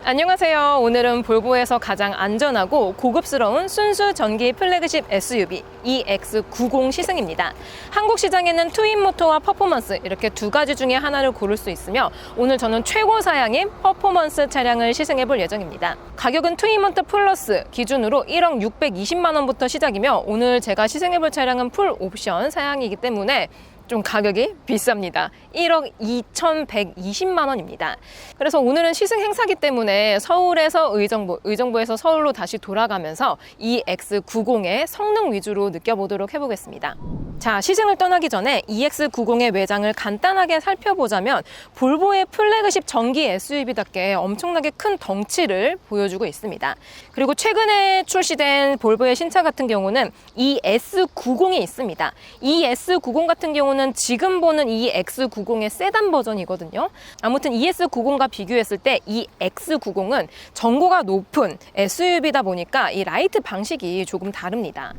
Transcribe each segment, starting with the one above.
안녕하세요. 오늘은 볼보에서 가장 안전하고 고급스러운 순수 전기 플래그십 SUV EX90 시승입니다. 한국 시장에는 트윈 모터와 퍼포먼스 이렇게 두 가지 중에 하나를 고를 수 있으며 오늘 저는 최고 사양인 퍼포먼스 차량을 시승해 볼 예정입니다. 가격은 트윈 모터 플러스 기준으로 1억 620만 원부터 시작이며 오늘 제가 시승해 볼 차량은 풀 옵션 사양이기 때문에 좀 가격이 비쌉니다. 1억 2,120만 원입니다. 그래서 오늘은 시승 행사기 때문에 서울에서 의정부에서 서울로 다시 돌아가면서 EX90의 성능 위주로 느껴보도록 해보겠습니다. 자, 시승을 떠나기 전에 EX90의 외장을 간단하게 살펴보자면 볼보의 플래그십 전기 SUV답게 엄청나게 큰 덩치를 보여주고 있습니다. 그리고 최근에 출시된 볼보의 신차 같은 경우는 ES90이 있습니다. ES90 같은 경우는 지금 보는 EX90의 세단 버전이거든요. 아무튼 ES90과 비교했을 때 EX90은 전고가 높은 SUV다 보니까 이 라이트 방식이 조금 다릅니다.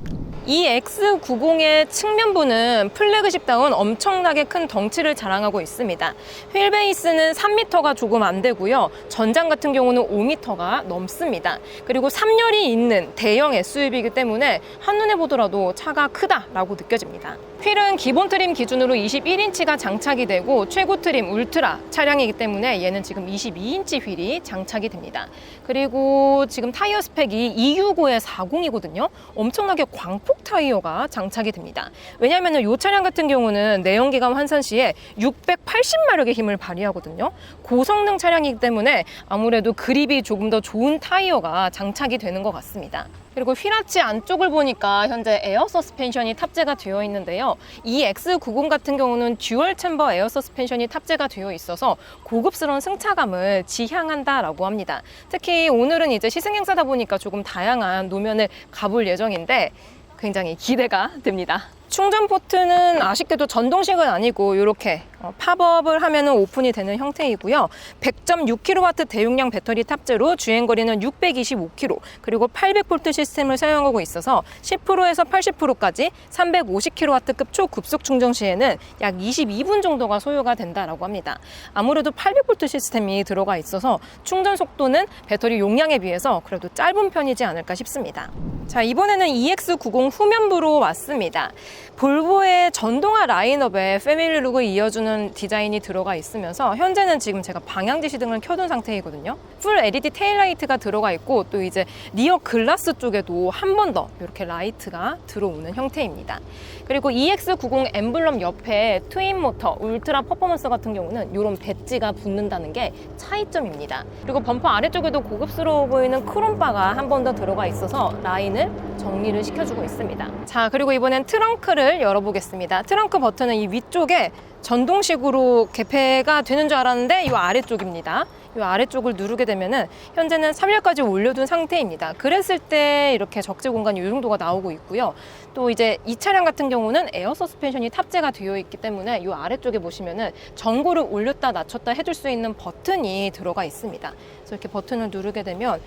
EX90의 측면부는 플래그십다운 엄청나게 큰 덩치를 자랑하고 있습니다. 휠 베이스는 3m가 조금 안 되고요. 전장 같은 경우는 5m가 넘습니다. 그리고 3열이 있는 대형 SUV이기 때문에 한눈에 보더라도 차가 크다라고 느껴집니다. 휠은 기본 트림 기준으로 21인치가 장착이 되고 최고 트림 울트라 차량이기 때문에 얘는 지금 22인치 휠이 장착이 됩니다. 그리고 지금 타이어 스펙이 265에 40이거든요. 엄청나게 광폭 타이어가 장착이 됩니다. 왜냐하면 이 차량 같은 경우는 내연기관 환산 시에 680마력의 힘을 발휘하거든요. 고성능 차량이기 때문에 아무래도 그립이 조금 더 좋은 타이어가 장착이 되는 것 같습니다. 그리고 휠아치 안쪽을 보니까 현재 에어 서스펜션이 탑재가 되어 있는데요. 이 X90 같은 경우는 듀얼 챔버 에어 서스펜션이 탑재가 되어 있어서 고급스러운 승차감을 지향한다라고 합니다. 특히 오늘은 이제 시승 행사다 보니까 조금 다양한 노면을 가볼 예정인데 굉장히 기대가 됩니다. 충전 포트는 아쉽게도 전동식은 아니고 이렇게 팝업을 하면 오픈이 되는 형태이고요. 100.6kW 대용량 배터리 탑재로 주행거리는 625km 그리고 800V 시스템을 사용하고 있어서 10%에서 80%까지 350kW급 초급속 충전 시에는 약 22분 정도가 소요가 된다라고 합니다. 아무래도 800V 시스템이 들어가 있어서 충전 속도는 배터리 용량에 비해서 그래도 짧은 편이지 않을까 싶습니다. 자, 이번에는 EX90 후면부로 왔습니다. 볼보의 전동화 라인업에 패밀리룩을 이어주는 디자인이 들어가 있으면서 현재는 지금 제가 방향지시 등을 켜둔 상태이거든요. 풀 LED 테일라이트가 들어가 있고 또 이제 리어 글라스 쪽에도 한 번 더 이렇게 라이트가 들어오는 형태입니다. 그리고 EX90 엠블럼 옆에 트윈 모터, 울트라 퍼포먼스 같은 경우는 이런 배지가 붙는다는 게 차이점입니다. 그리고 범퍼 아래쪽에도 고급스러워 보이는 크롬바가 한 번 더 들어가 있어서 라인을 정리를 시켜주고 있습니다. 자, 그리고 이번엔 트렁크를 열어보겠습니다. 트렁크 버튼은 이 위쪽에 전동식으로 개폐가 되는 줄 알았는데 이 아래쪽입니다. 이 아래쪽을 누르게 되면은 현재는 3열까지 올려둔 상태입니다. 그랬을 때 이렇게 적재 공간이 이 정도가 나오고 있고요. 또 이제 이 차량 같은 경우는 에어 서스펜션이 탑재가 되어 있기 때문에 이 아래쪽에 보시면은 전고를 올렸다 낮췄다 해줄 수 있는 버튼이 들어가 있습니다. 그래서 이렇게 버튼을 누르게 되면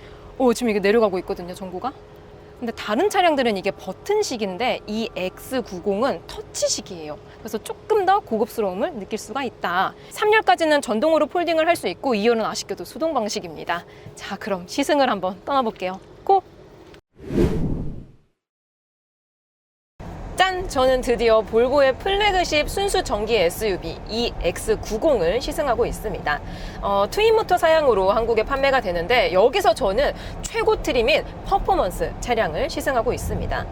지금 이게 내려가고 있거든요, 전고가. 근데 다른 차량들은 이게 버튼식인데 이 X90은 터치식이에요. 그래서 조금 더 고급스러움을 느낄 수가 있다. 3열까지는 전동으로 폴딩을 할 수 있고 2열은 아쉽게도 수동 방식입니다. 자, 그럼 시승을 한번 떠나볼게요. 고! 짠! 저는 드디어 볼보의 플래그십 순수 전기 SUV EX90을 시승하고 있습니다. 트윈 모터 사양으로 한국에 판매가 되는데 여기서 저는 최고 트림인 퍼포먼스 차량을 시승하고 있습니다.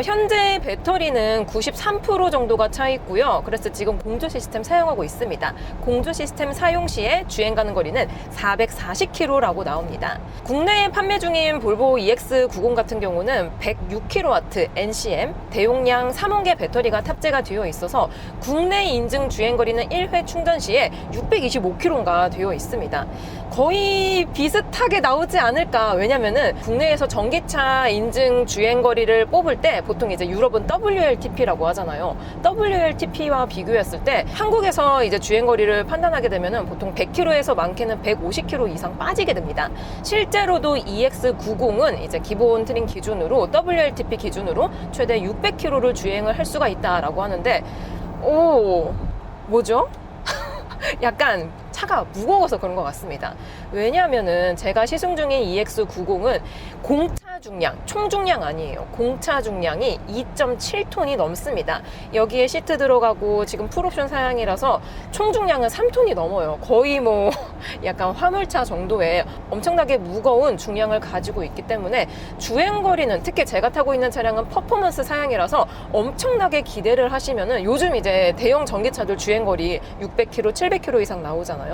현재 배터리는 93% 정도가 차 있고요. 그래서 지금 공조 시스템 사용하고 있습니다. 공조 시스템 사용 시에 주행 가는 거리는 440km라고 나옵니다. 국내에 판매 중인 볼보 EX90 같은 경우는 106kW NCM 대용량 3원계 배터리가 탑재가 되어 있어서 국내 인증 주행 거리는 1회 충전 시에 625km가 되어 있습니다. 거의 비슷하게 나오지 않을까. 왜냐면은 국내에서 전기차 인증 주행 거리를 뽑을 때 보통 이제 유럽은 WLTP라고 하잖아요. WLTP와 비교했을 때 한국에서 이제 주행거리를 판단하게 되면은 보통 100km에서 많게는 150km 이상 빠지게 됩니다. 실제로도 EX90은 이제 기본 트림 기준으로 WLTP 기준으로 최대 600km를 주행을 할 수가 있다라고 하는데, 뭐죠? 약간 차가 무거워서 그런 것 같습니다. 왜냐하면은 제가 시승 중인 EX90은 공차 중량, 총 중량 아니에요. 공차 중량이 2.7톤이 넘습니다. 여기에 시트 들어가고 지금 풀옵션 사양이라서 총 중량은 3톤이 넘어요. 거의 뭐 약간 화물차 정도의 엄청나게 무거운 중량을 가지고 있기 때문에 주행거리는, 특히 제가 타고 있는 차량은 퍼포먼스 사양이라서 엄청나게 기대를 하시면은, 요즘 이제 대형 전기차들 주행거리 600km, 700km 이상 나오잖아요.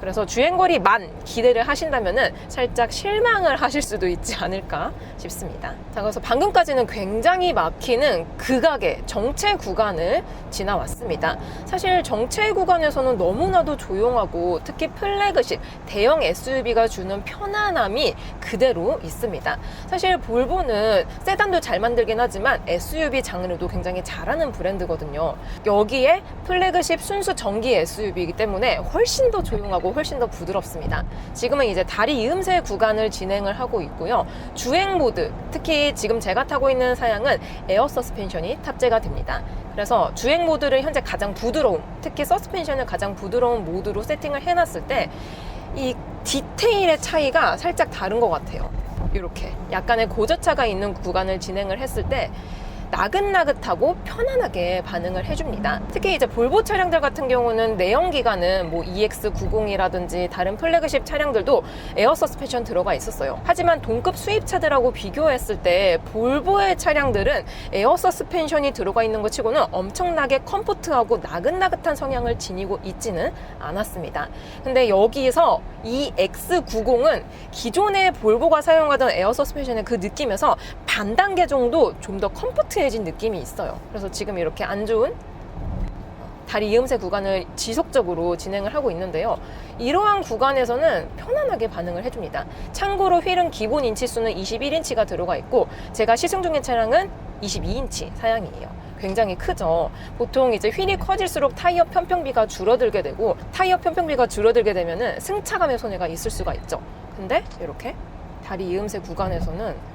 그래서 주행거리만 기대를 하신다면은 살짝 실망을 하실 수도 있지 않을까 싶습니다. 자, 그래서 방금까지는 굉장히 막히는 극악의 정체 구간을 지나왔습니다. 사실 정체 구간에서는 너무나도 조용하고, 특히 플래그십 대형 SUV가 주는 편안함이 그대로 있습니다. 사실 볼보는 세단도 잘 만들긴 하지만 SUV 장르도 굉장히 잘하는 브랜드거든요. 여기에 플래그십 순수 전기 SUV이기 때문에 훨씬 더 조용하고 훨씬 더 부드럽습니다. 지금은 이제 다리 이음새 구간을 진행을 하고 있고요. 주행 모드, 특히 지금 제가 타고 있는 사양은 에어 서스펜션이 탑재가 됩니다. 그래서 주행 모드를 현재 가장 부드러운, 특히 서스펜션을 가장 부드러운 모드로 세팅을 해놨을 때 이 디테일의 차이가 살짝 다른 것 같아요. 이렇게 약간의 고저차가 있는 구간을 진행을 했을 때 나긋나긋하고 편안하게 반응을 해줍니다. 특히 이제 볼보 차량들 같은 경우는 내연기관은 뭐 EX90이라든지 다른 플래그십 차량들도 에어 서스펜션 들어가 있었어요. 하지만 동급 수입차들하고 비교했을 때 볼보의 차량들은 에어 서스펜션이 들어가 있는 것 치고는 엄청나게 컴포트하고 나긋나긋한 성향을 지니고 있지는 않았습니다. 근데 여기서 이 X90은 기존의 볼보가 사용하던 에어 서스펜션의 그 느낌에서 반 단계 정도 좀 더 컴포트해진 느낌이 있어요. 그래서 지금 이렇게 안 좋은 다리 이음새 구간을 지속적으로 진행을 하고 있는데요. 이러한 구간에서는 편안하게 반응을 해줍니다. 참고로 휠은 기본 인치수는 21인치가 들어가 있고, 제가 시승 중인 차량은 22인치 사양이에요. 굉장히 크죠. 보통 이제 휠이 커질수록 타이어 편평비가 줄어들게 되고, 타이어 편평비가 줄어들게 되면은 승차감의 손해가 있을 수가 있죠. 근데 이렇게 다리 이음새 구간에서는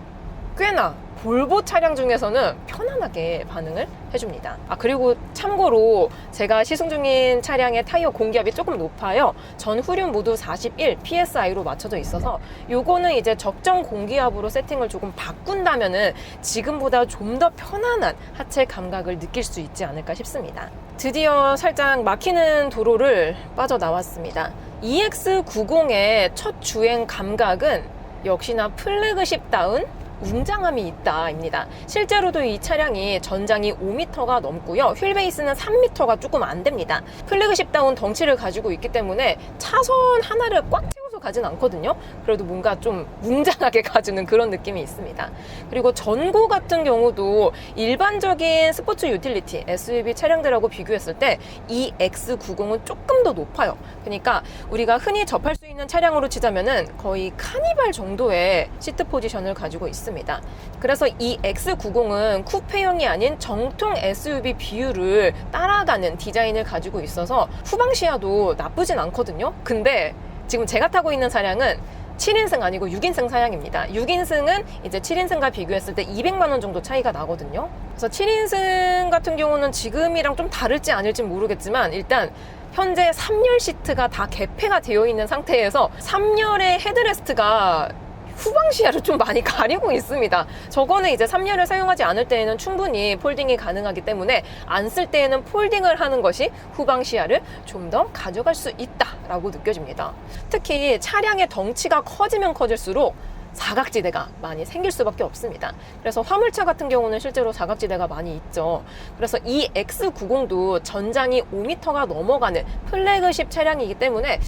꽤나 볼보 차량 중에서는 편안하게 반응을 해줍니다. 그리고 참고로 제가 시승 중인 차량의 타이어 공기압이 조금 높아요. 전 후륜 모두 41 PSI로 맞춰져 있어서 요거는 이제 적정 공기압으로 세팅을 조금 바꾼다면은 지금보다 좀 더 편안한 하체 감각을 느낄 수 있지 않을까 싶습니다. 드디어 살짝 막히는 도로를 빠져나왔습니다. EX90의 첫 주행 감각은 역시나 플래그십다운 웅장함이 있다입니다. 실제로도 이 차량이 전장이 5m가 넘고요. 휠 베이스는 3m가 조금 안 됩니다. 플래그십다운 덩치를 가지고 있기 때문에 차선 하나를 꽉 채워서 가진 않거든요. 그래도 뭔가 좀 웅장하게 가주는 그런 느낌이 있습니다. 그리고 전고 같은 경우도 일반적인 스포츠 유틸리티 SUV 차량들하고 비교했을 때 이 X90은 조금 더 높아요. 그러니까 우리가 흔히 접할 수 있는 차량으로 치자면은 거의 카니발 정도의 시트 포지션을 가지고 있습니다. 그래서 이 X90은 쿠페형이 아닌 정통 SUV 비율을 따라가는 디자인을 가지고 있어서 후방 시야도 나쁘진 않거든요. 근데 지금 제가 타고 있는 차량은 7인승 아니고 6인승 사양입니다. 6인승은 이제 7인승과 비교했을 때 200만 원 정도 차이가 나거든요. 그래서 7인승 같은 경우는 지금이랑 좀 다를지 아닐지 모르겠지만, 일단 현재 3열 시트가 다 개폐가 되어 있는 상태에서 3열의 헤드레스트가 후방 시야를 좀 많이 가리고 있습니다. 저거는 이제 3열을 사용하지 않을 때에는 충분히 폴딩이 가능하기 때문에 안 쓸 때에는 폴딩을 하는 것이 후방 시야를 좀 더 가져갈 수 있다라고 느껴집니다. 특히 차량의 덩치가 커지면 커질수록 사각지대가 많이 생길 수밖에 없습니다. 그래서 화물차 같은 경우는 실제로 사각지대가 많이 있죠. 그래서 이 X90도 전장이 5m가 넘어가는 플래그십 차량이기 때문에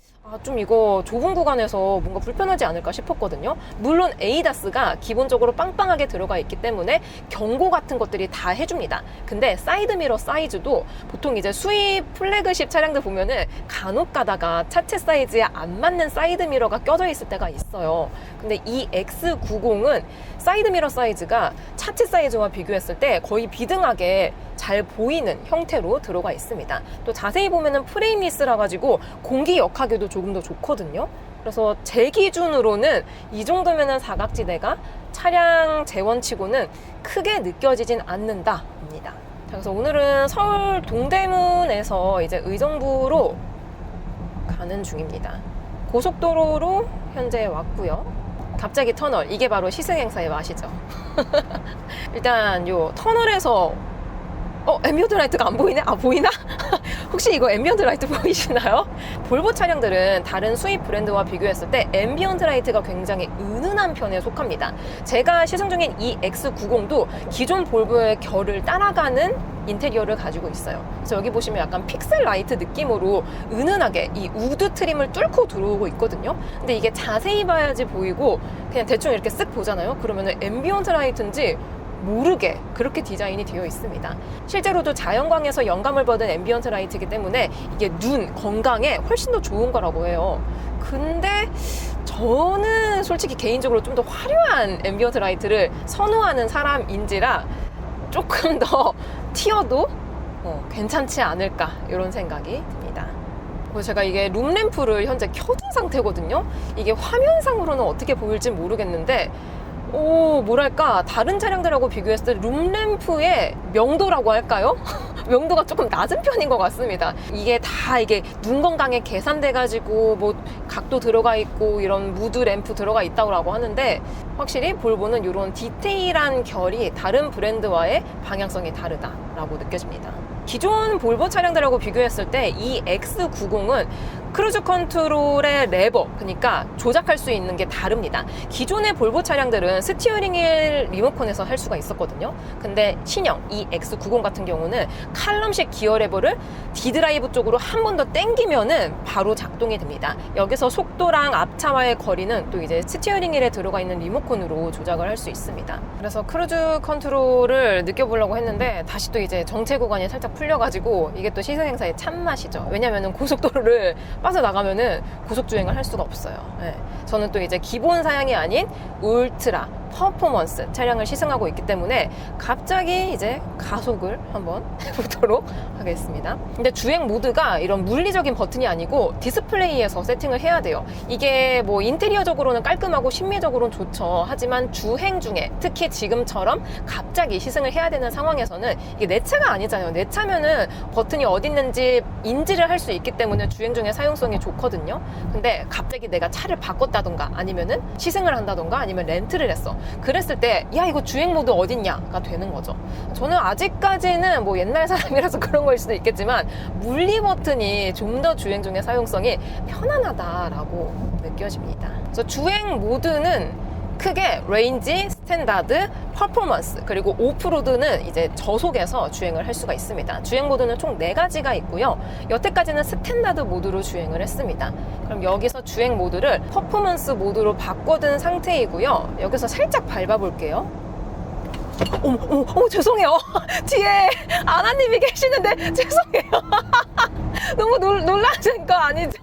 좀 이거 좁은 구간에서 뭔가 불편하지 않을까 싶었거든요. 물론 에이다스가 기본적으로 빵빵하게 들어가 있기 때문에 경고 같은 것들이 다 해줍니다. 근데 사이드미러 사이즈도 보통 이제 수입 플래그십 차량들 보면은 간혹 가다가 차체 사이즈에 안 맞는 사이드미러가 껴져 있을 때가 있어요. 근데 이 X90은 사이드미러 사이즈가 차체 사이즈와 비교했을 때 거의 비등하게 잘 보이는 형태로 들어가 있습니다. 또 자세히 보면은 프레임리스라 가지고 공기 역학에도 조금 더 좋거든요. 그래서 제 기준으로는 이 정도면은 사각지대가 차량 재원치고는 크게 느껴지진 않는다입니다. 그래서 오늘은 서울 동대문에서 이제 의정부로 가는 중입니다. 고속도로로 현재 왔고요. 갑자기 터널, 이게 바로 시승행사의 맛이죠. 일단 요 터널에서 앰비언트 라이트가 안 보이네? 아, 보이나? 혹시 이거 앰비언트 라이트 보이시나요? 볼보 차량들은 다른 수입 브랜드와 비교했을 때 앰비언트 라이트가 굉장히 은은한 편에 속합니다. 제가 시승 중인 이 X90도 기존 볼보의 결을 따라가는 인테리어를 가지고 있어요. 그래서 여기 보시면 약간 픽셀 라이트 느낌으로 은은하게 이 우드 트림을 뚫고 들어오고 있거든요. 근데 이게 자세히 봐야지 보이고 그냥 대충 이렇게 쓱 보잖아요. 그러면은 앰비언트 라이트인지 모르게 그렇게 디자인이 되어 있습니다. 실제로도 자연광에서 영감을 받은 앰비언트 라이트이기 때문에 이게 눈 건강에 훨씬 더 좋은 거라고 해요. 근데 저는 솔직히 개인적으로 좀 더 화려한 앰비언트 라이트를 선호하는 사람인지라 조금 더 튀어도 괜찮지 않을까 이런 생각이 듭니다. 그리고 제가 이게 룸램프를 현재 켜둔 상태거든요. 이게 화면상으로는 어떻게 보일지 모르겠는데 뭐랄까 다른 차량들하고 비교했을 때 룸램프의 명도라고 할까요? 명도가 조금 낮은 편인 것 같습니다. 이게 눈 건강에 계산돼 가지고 뭐 각도 들어가 있고 이런 무드 램프 들어가 있다고 하는데 확실히 볼보는 이런 디테일한 결이 다른 브랜드와의 방향성이 다르다라고 느껴집니다. 기존 볼보 차량들하고 비교했을 때 이 X90은 크루즈 컨트롤의 레버, 그러니까 조작할 수 있는 게 다릅니다. 기존의 볼보 차량들은 스티어링 휠 리모컨에서 할 수가 있었거든요. 근데 신형 이 X90 같은 경우는 칼럼식 기어 레버를 D드라이브 쪽으로 한 번 더 당기면은 바로 작동이 됩니다. 여기서 속도랑 앞차와의 거리는 또 이제 스티어링 휠에 들어가 있는 리모컨으로 조작을 할 수 있습니다. 그래서 크루즈 컨트롤을 느껴보려고 했는데 다시 또 이제 정체 구간이 살짝 풀려가지고 이게 또 시승행사의 참맛이죠. 왜냐면은 고속도로를 빠져나가면은 고속주행을 할 수가 없어요. 네. 저는 또 이제 기본 사양이 아닌 울트라 퍼포먼스 차량을 시승하고 있기 때문에 갑자기 이제 가속을 한번 해보도록 하겠습니다. 근데 주행 모드가 이런 물리적인 버튼이 아니고 디스플레이에서 세팅을 해야 돼요. 이게 뭐 인테리어적으로는 깔끔하고 심미적으로는 좋죠. 하지만 주행 중에 특히 지금처럼 갑자기 시승을 해야 되는 상황에서는 이게 내 차가 아니잖아요. 내 차면은 버튼이 어디 있는지 인지를 할 수 있기 때문에 주행 중에 사용성이 좋거든요. 근데 갑자기 내가 차를 바꿨다던가 아니면은 시승을 한다던가 아니면 렌트를 했어. 그랬을 때 야 이거 주행 모드 어딨냐가 되는 거죠. 저는 아직까지는 뭐 옛날 사람이라서 그런 거일 수도 있겠지만 물리 버튼이 좀 더 주행 중에 사용성이 편안하다라고 느껴집니다. 그래서 주행 모드는 크게 레인지, 스탠다드, 퍼포먼스, 그리고 오프로드는 이제 저속에서 주행을 할 수가 있습니다. 주행 모드는 총 4가지가 있고요. 여태까지는 스탠다드 모드로 주행을 했습니다. 그럼 여기서 주행 모드를 퍼포먼스 모드로 바꿔둔 상태이고요. 여기서 살짝 밟아볼게요. 어머, 죄송해요. 뒤에 아나님이 계시는데 죄송해요. 너무 놀라신 거 아니죠?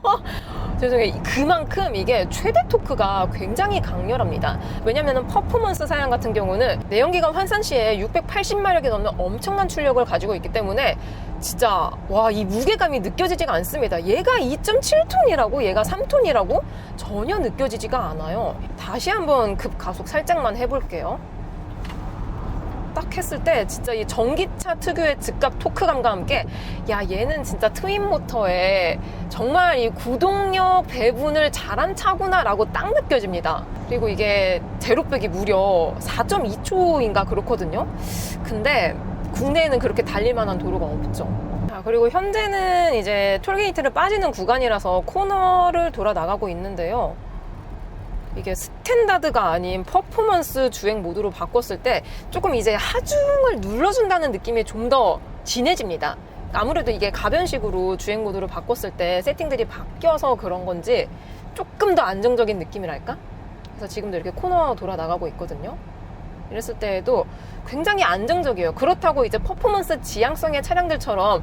죄송해요. 그만큼 이게 최대 토크가 굉장히 강렬합니다. 왜냐면은 퍼포먼스 사양 같은 경우는 내연기관 환산 시에 680마력이 넘는 엄청난 출력을 가지고 있기 때문에 진짜 이 무게감이 느껴지지가 않습니다. 얘가 2.7톤이라고 얘가 3톤이라고 전혀 느껴지지가 않아요. 다시 한번 급가속 살짝만 해볼게요. 딱 했을 때 진짜 이 전기차 특유의 즉각 토크감과 함께 얘는 진짜 트윈 모터에 정말 이 구동력 배분을 잘한 차구나 라고 딱 느껴집니다. 그리고 이게 제로백이 무려 4.2초인가 그렇거든요. 근데 국내에는 그렇게 달릴 만한 도로가 없죠. 그리고 현재는 이제 톨게이트를 빠지는 구간이라서 코너를 돌아 나가고 있는데요. 이게 스탠다드가 아닌 퍼포먼스 주행 모드로 바꿨을 때 조금 이제 하중을 눌러준다는 느낌이 좀 더 진해집니다. 아무래도 이게 가변식으로 주행 모드로 바꿨을 때 세팅들이 바뀌어서 그런 건지 조금 더 안정적인 느낌이랄까? 그래서 지금도 이렇게 코너 돌아 나가고 있거든요. 이랬을 때에도 굉장히 안정적이에요. 그렇다고 이제 퍼포먼스 지향성의 차량들처럼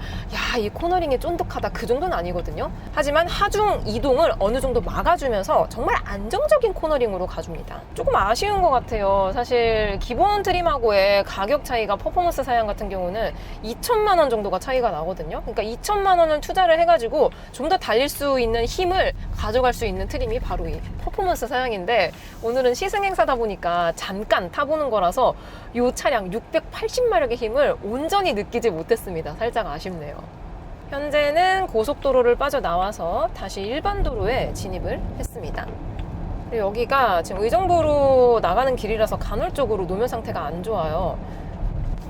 이 코너링이 쫀득하다 그 정도는 아니거든요. 하지만 하중 이동을 어느 정도 막아주면서 정말 안정적인 코너링으로 가줍니다. 조금 아쉬운 것 같아요. 사실 기본 트림하고의 가격 차이가 퍼포먼스 사양 같은 경우는 2천만 원 정도가 차이가 나거든요. 그러니까 2천만 원을 투자를 해가지고 좀 더 달릴 수 있는 힘을 가져갈 수 있는 트림이 바로 이 퍼포먼스 사양인데 오늘은 시승 행사다 보니까 잠깐 타보는 거라서 이 차량 680마력의 힘을 온전히 느끼지 못했습니다. 살짝 아쉽네요. 현재는 고속도로를 빠져나와서 다시 일반 도로에 진입을 했습니다. 그리고 여기가 지금 의정부로 나가는 길이라서 간헐적으로 노면 상태가 안 좋아요.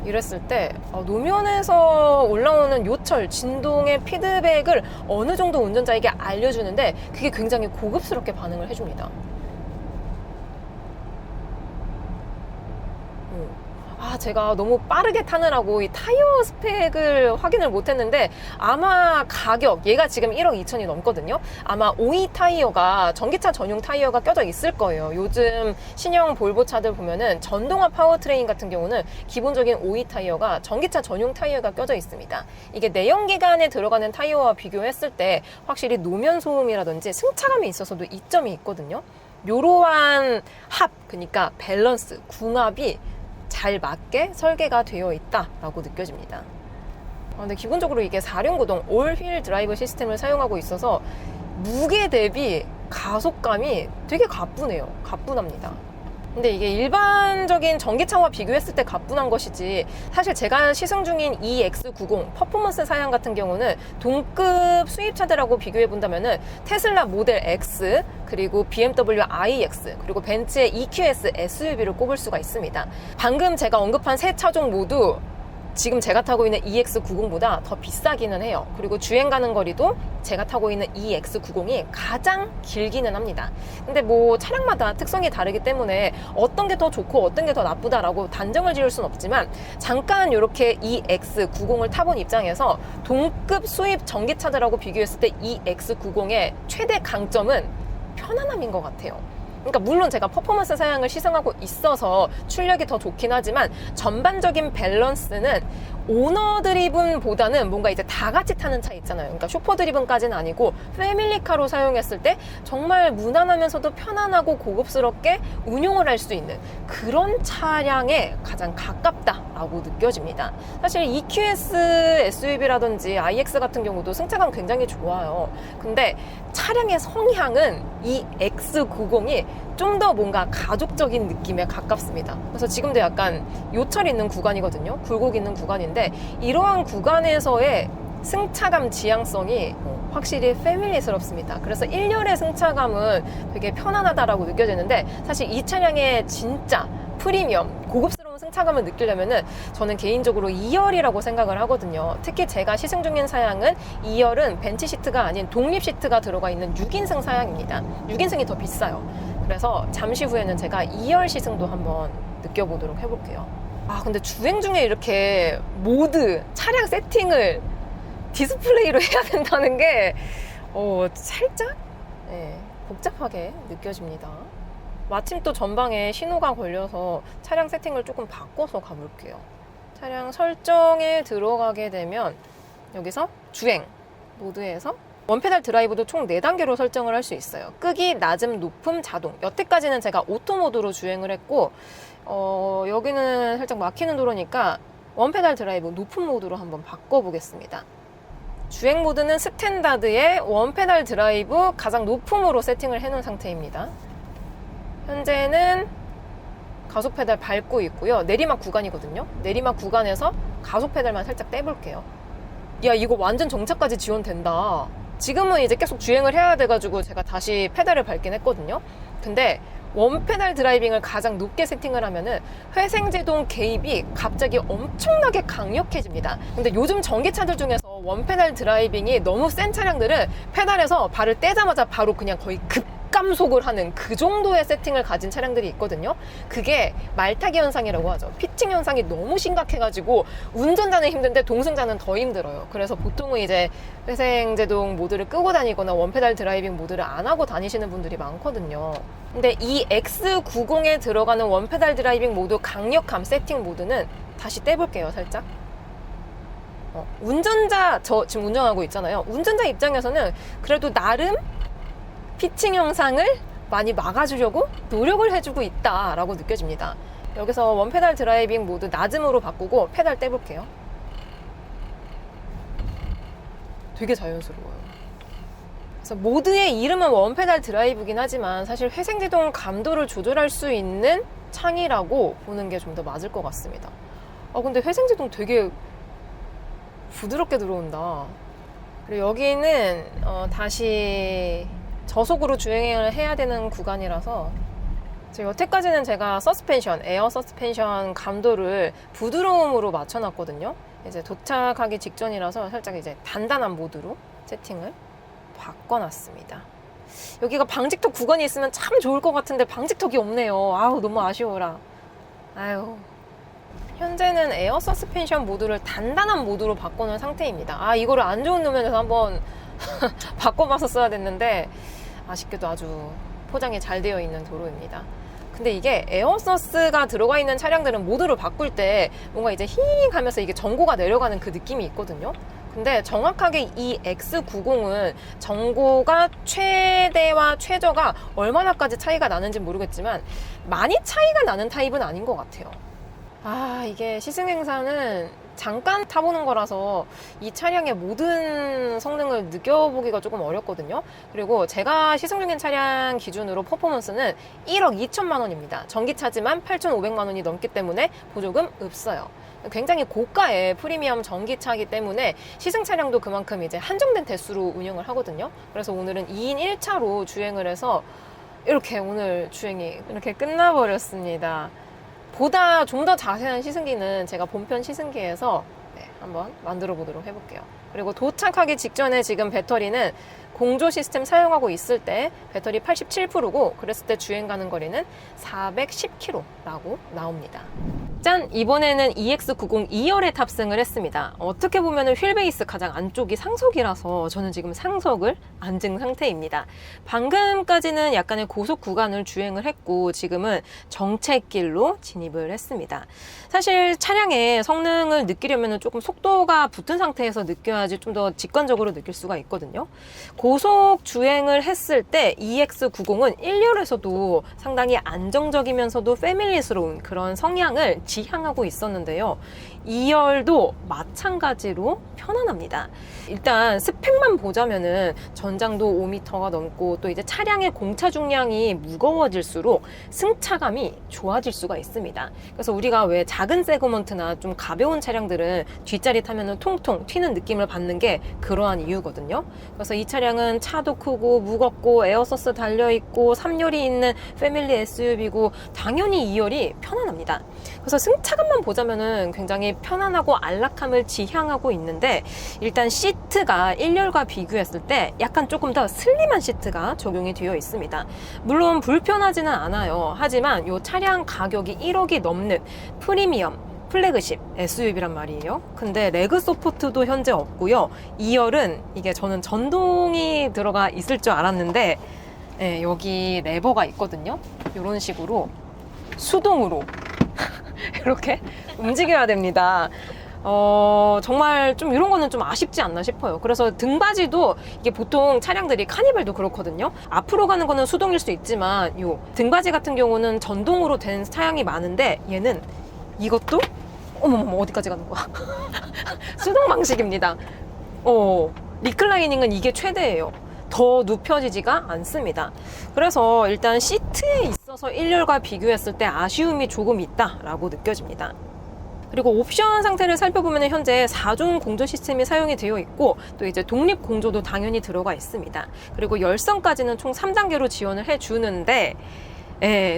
이랬을 때 노면에서 올라오는 요철, 진동의 피드백을 어느 정도 운전자에게 알려주는데 그게 굉장히 고급스럽게 반응을 해줍니다. 제가 너무 빠르게 타느라고 이 타이어 스펙을 확인을 못했는데 아마 가격, 얘가 지금 1억 2천이 넘거든요. 아마 OE 타이어가, 전기차 전용 타이어가 껴져 있을 거예요. 요즘 신형 볼보 차들 보면은 전동화 파워트레인 같은 경우는 기본적인 OE 타이어가 전기차 전용 타이어가 껴져 있습니다. 이게 내연기관에 들어가는 타이어와 비교했을 때 확실히 노면 소음이라든지 승차감에 있어서도 이점이 있거든요. 이러한 합, 그러니까 밸런스, 궁합이 잘 맞게 설계가 되어 있다라고 느껴집니다. 근데 기본적으로 이게 4륜구동 올휠 드라이브 시스템을 사용하고 있어서 무게 대비 가속감이 되게 가뿐해요. 가뿐합니다. 근데 이게 일반적인 전기차와 비교했을 때 가뿐한 것이지, 사실 제가 시승 중인 EX90 퍼포먼스 사양 같은 경우는 동급 수입차들하고 비교해 본다면은 테슬라 모델 X, 그리고 BMW iX, 그리고 벤츠의 EQS SUV를 꼽을 수가 있습니다. 방금 제가 언급한 세 차종 모두 지금 제가 타고 있는 EX90보다 더 비싸기는 해요. 그리고 주행 가는 거리도 제가 타고 있는 EX90이 가장 길기는 합니다. 근데 뭐 차량마다 특성이 다르기 때문에 어떤 게 더 좋고 어떤 게 더 나쁘다라고 단정을 지을 순 없지만, 잠깐 이렇게 EX90을 타본 입장에서 동급 수입 전기차들하고 비교했을 때 EX90의 최대 강점은 편안함인 것 같아요. 그러니까 물론 제가 퍼포먼스 사양을 시승하고 있어서 출력이 더 좋긴 하지만 전반적인 밸런스는 오너 드리븐보다는 뭔가 이제 다 같이 타는 차 있잖아요. 그러니까 쇼퍼 드리븐까지는 아니고 패밀리카로 사용했을 때 정말 무난하면서도 편안하고 고급스럽게 운용을 할 수 있는 그런 차량에 가장 가깝다라고 느껴집니다. 사실 EQS SUV라든지 iX 같은 경우도 승차감 굉장히 좋아요. 근데 차량의 성향은 이 X90이 좀 더 뭔가 가족적인 느낌에 가깝습니다. 그래서 지금도 약간 요철 있는 구간이거든요. 굴곡 있는 구간인데 이러한 구간에서의 승차감 지향성이 확실히 패밀리스럽습니다. 그래서 1열의 승차감은 되게 편안하다라고 느껴지는데, 사실 이 차량의 진짜 프리미엄, 고급스러운 승차감을 느끼려면은 저는 개인적으로 2열이라고 생각을 하거든요. 특히 제가 시승 중인 사양은 2열은 벤치 시트가 아닌 독립 시트가 들어가 있는 6인승 사양입니다. 6인승이 더 비싸요. 그래서 잠시 후에는 제가 2열 시승도 한번 느껴보도록 해볼게요. 근데 주행 중에 이렇게 모드, 차량 세팅을 디스플레이로 해야 된다는 게 살짝 복잡하게 느껴집니다. 마침 또 전방에 신호가 걸려서 차량 세팅을 조금 바꿔서 가볼게요. 차량 설정에 들어가게 되면 여기서 주행 모드에서 원페달 드라이브도 총 4단계로 설정을 할 수 있어요. 끄기, 낮음, 높음, 자동. 여태까지는 제가 오토 모드로 주행을 했고 여기는 살짝 막히는 도로니까 원페달 드라이브 높은 모드로 한번 바꿔보겠습니다. 주행 모드는 스탠다드의 원페달 드라이브 가장 높음으로 세팅을 해놓은 상태입니다. 현재는 가속 페달 밟고 있고요. 내리막 구간이거든요. 내리막 구간에서 가속 페달만 살짝 떼볼게요. 야, 이거 완전 정차까지 지원된다. 지금은 이제 계속 주행을 해야 돼가지고 제가 다시 페달을 밟긴 했거든요. 근데 원페달 드라이빙을 가장 높게 세팅을 하면은 회생제동 개입이 갑자기 엄청나게 강력해집니다. 근데 요즘 전기차들 중에서 원페달 드라이빙이 너무 센 차량들은 페달에서 발을 떼자마자 바로 그냥 거의 급감속을 하는 그 정도의 세팅을 가진 차량들이 있거든요. 그게 말타기 현상이라고 하죠. 피칭 현상이 너무 심각해가지고 운전자는 힘든데 동승자는 더 힘들어요. 그래서 보통은 이제 회생제동 모드를 끄고 다니거나 원페달 드라이빙 모드를 안 하고 다니시는 분들이 많거든요. 근데 이 X90에 들어가는 원페달 드라이빙 모드 강력함 세팅 모드는 다시 떼볼게요, 살짝. 운전자, 저 지금 운전하고 있잖아요. 운전자 입장에서는 그래도 나름 피칭 현상을 많이 막아주려고 노력을 해주고 있다라고 느껴집니다. 여기서 원페달 드라이빙 모드 낮음으로 바꾸고 페달 떼볼게요. 되게 자연스러워요. 그래서 모드의 이름은 원페달 드라이브긴 하지만 사실 회생제동 감도를 조절할 수 있는 창이라고 보는 게 좀 더 맞을 것 같습니다. 근데 회생제동 되게 부드럽게 들어온다. 그리고 여기는 다시 저속으로 주행을 해야 되는 구간이라서 여태까지는 제가 에어 서스펜션 감도를 부드러움으로 맞춰놨거든요. 이제 도착하기 직전이라서 살짝 이제 단단한 모드로 세팅을 바꿔놨습니다. 여기가 방직턱 구간이 있으면 참 좋을 것 같은데 방직턱이 없네요. 아우, 너무 아쉬워라. 아유. 현재는 에어 서스펜션 모드를 단단한 모드로 바꿔놓은 상태입니다. 아, 이거를 안 좋은 노면에서 한번 바꿔봤었어야 됐는데 아쉽게도 아주 포장이 잘 되어 있는 도로입니다. 근데 이게 에어서스가 들어가 있는 차량들은 모드를 바꿀 때 뭔가 이제 힝 하면서 이게 전고가 내려가는 그 느낌이 있거든요. 근데 정확하게 이 X90은 전고가 최대와 최저가 얼마나까지 차이가 나는지 모르겠지만 많이 차이가 나는 타입은 아닌 것 같아요. 아, 이게 시승행사는 잠깐 타보는 거라서 이 차량의 모든 성능을 느껴보기가 조금 어렵거든요. 그리고 제가 시승 중인 차량 기준으로 퍼포먼스는 1억 2천만 원입니다. 전기차지만 8,500만 원이 넘기 때문에 보조금 없어요. 굉장히 고가의 프리미엄 전기차이기 때문에 시승 차량도 그만큼 이제 한정된 대수로 운영을 하거든요. 그래서 오늘은 2인 1차로 주행을 해서 이렇게 오늘 주행이 이렇게 끝나버렸습니다. 보다 좀 더 자세한 시승기는 제가 본편 시승기에서 한번 만들어 보도록 해볼게요. 그리고 도착하기 직전에 지금 배터리는 공조 시스템 사용하고 있을 때 배터리 87%고 그랬을 때 주행 가는 거리는 410km라고 나옵니다. 짠! 이번에는 EX90 2열에 탑승을 했습니다. 어떻게 보면 휠베이스 가장 안쪽이 상석이라서 저는 지금 상석을 앉은 상태입니다. 방금까지는 약간의 고속 구간을 주행을 했고 지금은 정체길로 진입을 했습니다. 사실 차량의 성능을 느끼려면 조금 속도가 붙은 상태에서 느껴야지 좀 더 직관적으로 느낄 수가 있거든요. 고속 주행을 했을 때 EX90은 1열에서도 상당히 안정적이면서도 패밀리스러운 그런 성향을 지향하고 있었는데요. 2열도 마찬가지로 편안합니다. 일단 스펙만 보자면은 전장도 5m가 넘고 또 이제 차량의 공차 중량이 무거워질수록 승차감이 좋아질 수가 있습니다. 그래서 우리가 왜 작은 세그먼트나 좀 가벼운 차량들은 뒷자리 타면은 통통 튀는 느낌을 받는 게 그러한 이유거든요. 그래서 이 차량은 차도 크고 무겁고 에어서스 달려있고 3열이 있는 패밀리 SUV고 당연히 2열이 편안합니다. 그래서 승차감만 보자면은 굉장히 편안하고 안락함을 지향하고 있는데 일단 시트가 1열과 비교했을 때 약간 조금 더 슬림한 시트가 적용이 되어 있습니다. 물론 불편하지는 않아요. 하지만 이 차량 가격이 1억이 넘는 프리미엄 플래그십 SUV란 말이에요. 근데 레그 서포트도 현재 없고요. 2열은 이게 저는 전동이 들어가 있을 줄 알았는데 여기 레버가 있거든요. 이런 식으로 수동으로 이렇게 움직여야 됩니다. 정말 좀 이런 거는 좀 아쉽지 않나 싶어요. 그래서 등받이도 이게 보통 차량들이 카니발도 그렇거든요. 앞으로 가는 거는 수동일 수 있지만 요 등받이 같은 경우는 전동으로 된 차량이 많은데 얘는 이것도 어머머머 어디까지 가는 거야? 수동 방식입니다. 리클라이닝은 이게 최대예요. 더 눕혀지지가 않습니다. 그래서 일단 시트에 있어서 1열과 비교했을 때 아쉬움이 조금 있다라고 느껴집니다. 그리고 옵션 상태를 살펴보면 현재 4종 공조 시스템이 사용이 되어 있고 또 이제 독립 공조도 당연히 들어가 있습니다. 그리고 열선까지는 총 3단계로 지원을 해주는데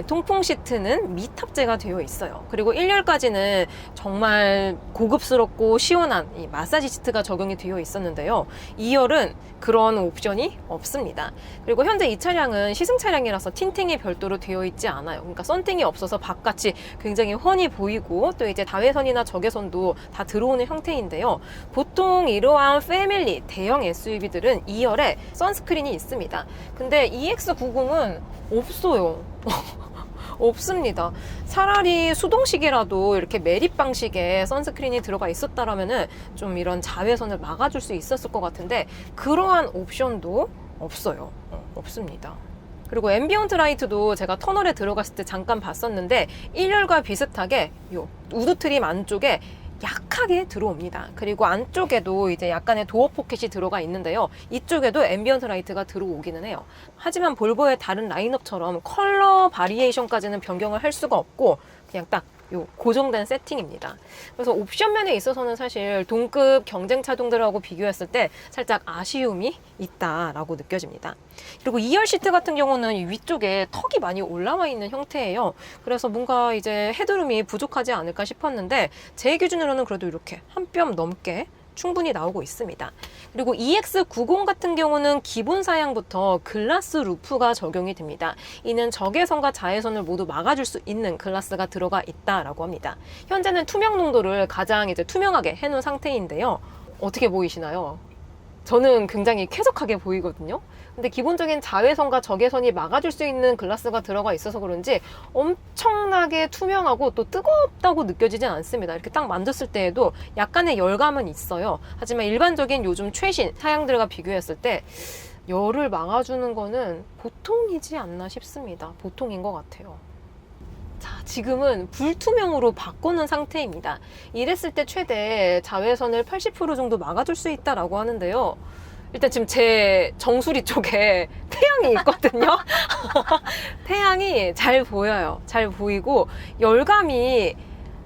통풍 시트는 미탑재가 되어 있어요. 그리고 1열까지는 정말 고급스럽고 시원한 이 마사지 시트가 적용이 되어 있었는데요. 2열은 그런 옵션이 없습니다. 그리고 현재 이 차량은 시승 차량이라서 틴팅이 별도로 되어 있지 않아요. 그러니까 썬팅이 없어서 바깥이 굉장히 훤히 보이고 또 이제 다회선이나 적외선도 다 들어오는 형태인데요. 보통 이러한 패밀리 대형 SUV들은 2열에 선스크린이 있습니다. 근데 EX90은 없어요. 없습니다. 차라리 수동식이라도 이렇게 매립 방식의 선스크린이 들어가 있었다라면은 좀 이런 자외선을 막아줄 수 있었을 것 같은데 그러한 옵션도 없어요. 없습니다. 그리고 앰비언트 라이트도 제가 터널에 들어갔을 때 잠깐 봤었는데 1열과 비슷하게 요 우드 트림 안쪽에 약하게 들어옵니다. 그리고 안쪽에도 이제 약간의 도어 포켓이 들어가 있는데요. 이쪽에도 앰비언트 라이트가 들어오기는 해요. 하지만 볼보의 다른 라인업처럼 컬러 바리에이션까지는 변경을 할 수가 없고 그냥 딱 요 고정된 세팅입니다. 그래서 옵션면에 있어서는 사실 동급 경쟁 차종들하고 비교했을 때 살짝 아쉬움이 있다라고 느껴집니다. 그리고 2열 시트 같은 경우는 이 위쪽에 턱이 많이 올라와 있는 형태예요. 그래서 뭔가 이제 헤드룸이 부족하지 않을까 싶었는데 제 기준으로는 그래도 이렇게 한 뼘 넘게 충분히 나오고 있습니다. 그리고 EX90 같은 경우는 기본 사양부터 글라스 루프가 적용이 됩니다. 이는 적외선과 자외선을 모두 막아줄 수 있는 글라스가 들어가 있다라고 합니다. 현재는 투명 농도를 가장 이제 투명하게 해놓은 상태인데요. 어떻게 보이시나요? 저는 굉장히 쾌적하게 보이거든요. 근데 기본적인 자외선과 적외선이 막아줄 수 있는 글라스가 들어가 있어서 그런지 엄청나게 투명하고 또 뜨겁다고 느껴지진 않습니다. 이렇게 딱 만졌을 때에도 약간의 열감은 있어요. 하지만 일반적인 요즘 최신 차량들과 비교했을 때 열을 막아주는 거는 보통이지 않나 싶습니다. 보통인 것 같아요. 자, 지금은 불투명으로 바꾸는 상태입니다. 이랬을 때 최대 자외선을 80% 정도 막아줄 수 있다라고 하는데요. 일단 지금 제 정수리 쪽에 태양이 있거든요. 태양이 잘 보여요. 잘 보이고 열감이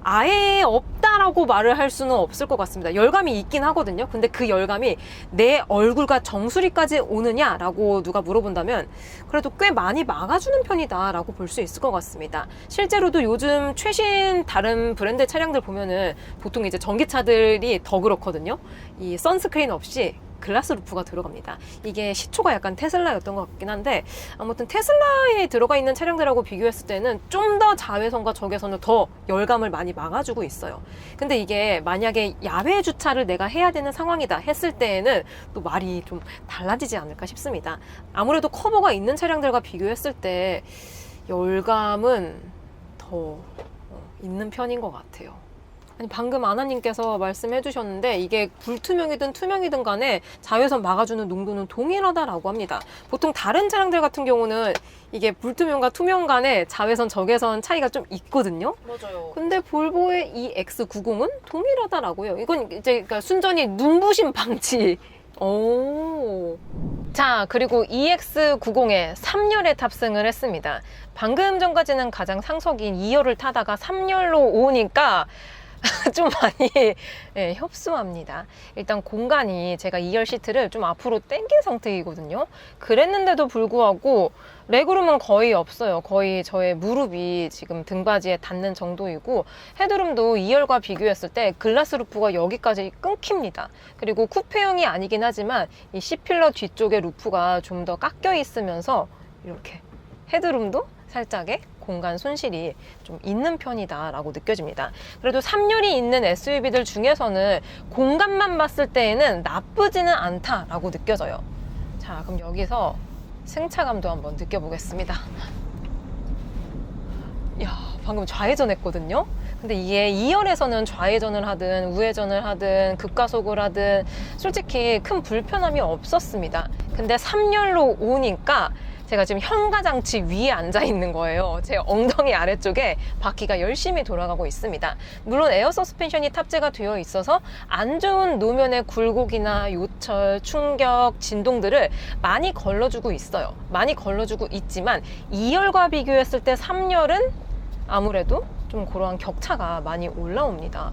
아예 없다라고 말을 할 수는 없을 것 같습니다. 열감이 있긴 하거든요. 근데 그 열감이 내 얼굴과 정수리까지 오느냐라고 누가 물어본다면 그래도 꽤 많이 막아주는 편이다라고 볼 수 있을 것 같습니다. 실제로도 요즘 최신 다른 브랜드 차량들 보면은 보통 이제 전기차들이 더 그렇거든요. 이 선스크린 없이 글라스 루프가 들어갑니다. 이게 시초가 약간 테슬라였던 것 같긴 한데 아무튼 테슬라에 들어가 있는 차량들하고 비교했을 때는 좀 더 자외선과 적외선을 더 열감을 많이 막아주고 있어요. 근데 이게 만약에 야외 주차를 내가 해야 되는 상황이다 했을 때에는 또 말이 좀 달라지지 않을까 싶습니다. 아무래도 커버가 있는 차량들과 비교했을 때 열감은 더 있는 편인 것 같아요. 아니, 방금 아나님께서 말씀해 주셨는데 이게 불투명이든 투명이든 간에 자외선 막아주는 농도는 동일하다라고 합니다. 보통 다른 차량들 같은 경우는 이게 불투명과 투명 간에 자외선, 적외선 차이가 좀 있거든요. 맞아요. 근데 볼보의 이 X90은 동일하다라고요. 이건 이제 그러니까 순전히 눈부심 방지. 오. 자, 그리고 EX90에 3열에 탑승을 했습니다. 방금 전까지는 가장 상석인 2열을 타다가 3열로 오니까 좀 많이 협소합니다. 일단 공간이 제가 2열 시트를 좀 앞으로 당긴 상태이거든요. 그랬는데도 불구하고 레그룸은 거의 없어요. 거의 저의 무릎이 지금 등받이에 닿는 정도이고 헤드룸도 2열과 비교했을 때 글라스 루프가 여기까지 끊깁니다. 그리고 쿠페형이 아니긴 하지만 이 C필러 뒤쪽에 루프가 좀 더 깎여 있으면서 이렇게 헤드룸도 살짝의 공간 손실이 좀 있는 편이다 라고 느껴집니다. 그래도 3열이 있는 SUV들 중에서는 공간만 봤을 때에는 나쁘지는 않다 라고 느껴져요. 자, 그럼 여기서 승차감도 한번 느껴보겠습니다. 이야, 방금 좌회전 했거든요. 근데 이게 2열에서는 좌회전을 하든 우회전을 하든 급가속을 하든 솔직히 큰 불편함이 없었습니다. 근데 3열로 오니까 제가 지금 현가장치 위에 앉아 있는 거예요. 제 엉덩이 아래쪽에 바퀴가 열심히 돌아가고 있습니다. 물론 에어 서스펜션이 탑재가 되어 있어서 안 좋은 노면의 굴곡이나 요철, 충격, 진동들을 많이 걸러주고 있어요. 많이 걸러주고 있지만 2열과 비교했을 때 3열은 아무래도 좀 그러한 격차가 많이 올라옵니다.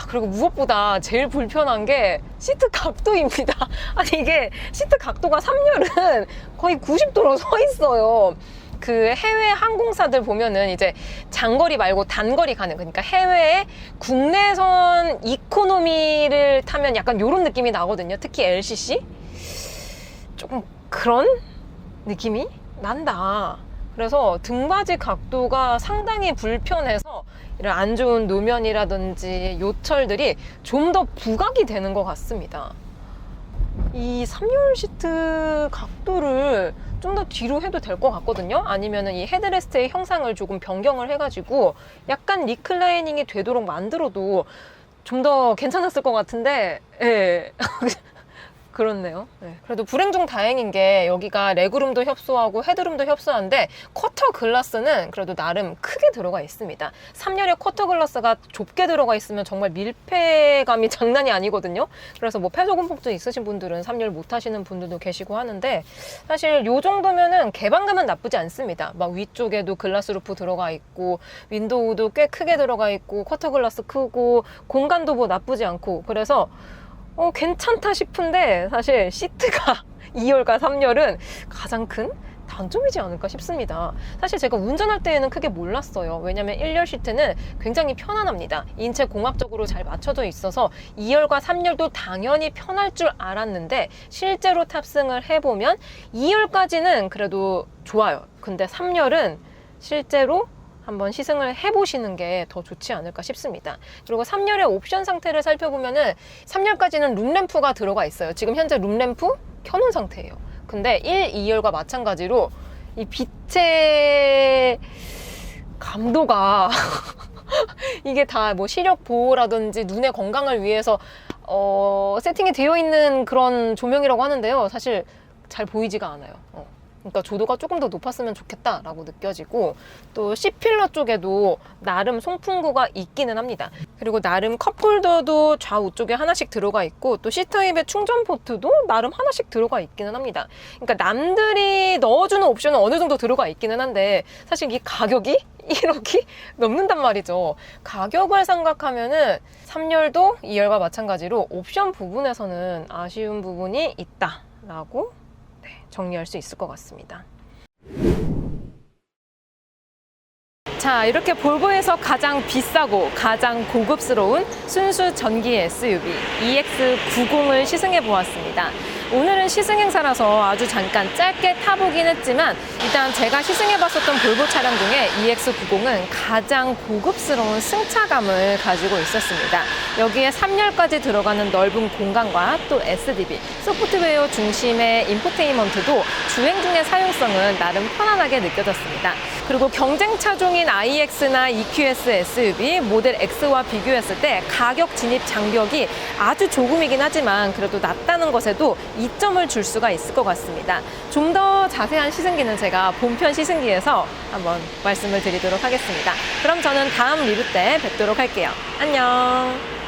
그리고 무엇보다 제일 불편한 게 시트 각도입니다. 아니 이게 시트 각도가 3열은 거의 90도로 서 있어요. 그 해외 항공사들 보면은 이제 장거리 말고 단거리 가는, 그러니까 해외에 국내선 이코노미를 타면 약간 이런 느낌이 나거든요. 특히 LCC 조금 그런 느낌이 난다. 그래서 등받이 각도가 상당히 불편해서 이런 안 좋은 노면이라든지 요철들이 좀 더 부각이 되는 것 같습니다. 이 3열 시트 각도를 좀 더 뒤로 해도 될 것 같거든요. 아니면은 이 헤드레스트의 형상을 조금 변경을 해가지고 약간 리클라이닝이 되도록 만들어도 좀 더 괜찮았을 것 같은데, 예. 그렇네요. 네. 그래도 불행 중 다행인 게 여기가 레그룸도 협소하고 헤드룸도 협소한데 쿼터 글라스는 그래도 나름 크게 들어가 있습니다. 3열에 쿼터 글라스가 좁게 들어가 있으면 정말 밀폐감이 장난이 아니거든요. 그래서 뭐 폐소공포증 있으신 분들은 3열 못 타시는 분들도 계시고 하는데 사실 요 정도면은 개방감은 나쁘지 않습니다. 막 위쪽에도 글라스 루프 들어가 있고 윈도우도 꽤 크게 들어가 있고 쿼터 글라스 크고 공간도 뭐 나쁘지 않고 그래서 괜찮다 싶은데 사실 시트가 2열과 3열은 가장 큰 단점이지 않을까 싶습니다. 사실 제가 운전할 때에는 크게 몰랐어요. 왜냐면 1열 시트는 굉장히 편안합니다. 인체 공합적으로 잘 맞춰져 있어서 2열과 3열도 당연히 편할 줄 알았는데 실제로 탑승을 해보면 2열까지는 그래도 좋아요. 근데 3열은 실제로 한번 시승을 해보시는 게 더 좋지 않을까 싶습니다. 그리고 3열의 옵션 상태를 살펴보면은 3열까지는 룸램프가 들어가 있어요. 지금 현재 룸램프 켜놓은 상태예요. 근데 1, 2열과 마찬가지로 이 빛의 감도가 이게 다 뭐 시력 보호라든지 눈의 건강을 위해서 세팅이 되어 있는 그런 조명이라고 하는데요. 사실 잘 보이지가 않아요. 그러니까 조도가 조금 더 높았으면 좋겠다라고 느껴지고 또 C필러 쪽에도 나름 송풍구가 있기는 합니다. 그리고 나름 컵홀더도 좌우 쪽에 하나씩 들어가 있고 또 C타입의 충전 포트도 나름 하나씩 들어가 있기는 합니다. 그러니까 남들이 넣어주는 옵션은 어느 정도 들어가 있기는 한데 사실 이 가격이 1억이 넘는단 말이죠. 가격을 생각하면은 3열도 2열과 마찬가지로 옵션 부분에서는 아쉬운 부분이 있다라고 정리할 수 있을 것 같습니다. 자, 이렇게 볼보에서 가장 비싸고 가장 고급스러운 순수 전기 SUV EX90을 시승해 보았습니다. 오늘은 시승 행사라서 아주 잠깐 짧게 타보긴 했지만 일단 제가 시승해 봤었던 볼보 차량 중에 EX90은 가장 고급스러운 승차감을 가지고 있었습니다. 여기에 3열까지 들어가는 넓은 공간과 또 SDB, 소프트웨어 중심의 인포테인먼트도 주행 중의 사용성은 나름 편안하게 느껴졌습니다. 그리고 경쟁 차종인 iX나 EQS SUV 모델 X와 비교했을 때 가격 진입 장벽이 아주 조금이긴 하지만 그래도 낮다는 것에도 이점을 줄 수가 있을 것 같습니다. 좀 더 자세한 시승기는 제가 본편 시승기에서 한번 말씀을 드리도록 하겠습니다. 그럼 저는 다음 리뷰 때 뵙도록 할게요. 안녕.